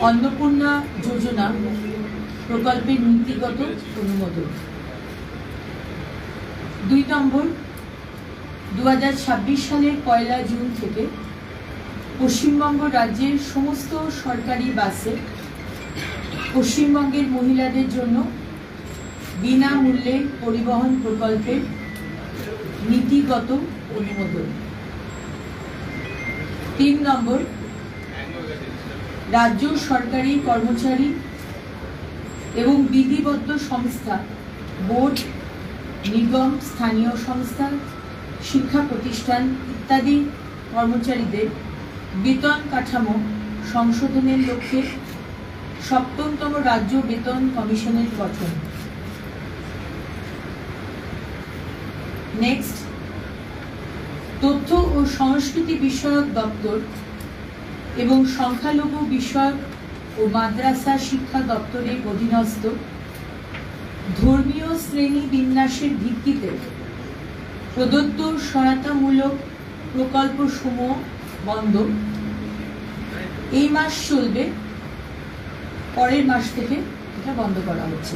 अन्नपूर्णा योजना प्रकल्पेर नीतिगत अनुमोदन। 2 নম্বর 2026 সালের 1 জুন থেকে পশ্চিমবঙ্গ রাজ্যের সমস্ত সরকারি বাসে পশ্চিমবঙ্গের মহিলাদের জন্য বিনামূল্যে পরিবহন প্রকল্পের নীতিগত অনুমোদন। 3 নম্বর রাজ্য সরকারি কর্মচারী এবং বিধিবদ্ধ সংস্থা, বোর্ড, নিগম, স্থানীয় সংস্থা, শিক্ষা প্রতিষ্ঠান ইত্যাদি কর্মচারীদের বেতন কাঠামো সংশোধনের লক্ষ্যে 7তম রাজ্য বেতন কমিশনের গঠন। নেক্সট, তথ্য ও সংস্কৃতি বিষয়ক দপ্তর এবং সংখ্যালঘু বিষয়ক ও মাদ্রাসা শিক্ষা দপ্তরের অধীনস্থ ধর্মীয় শ্রেণী বিন্যাসের ভিত্তিতে প্রদত্ত সহায়তামূলক প্রকল্পসমূহ বন্ধ। এই মাস চলবে, পরের মাস থেকে এটা বন্ধ করা হচ্ছে।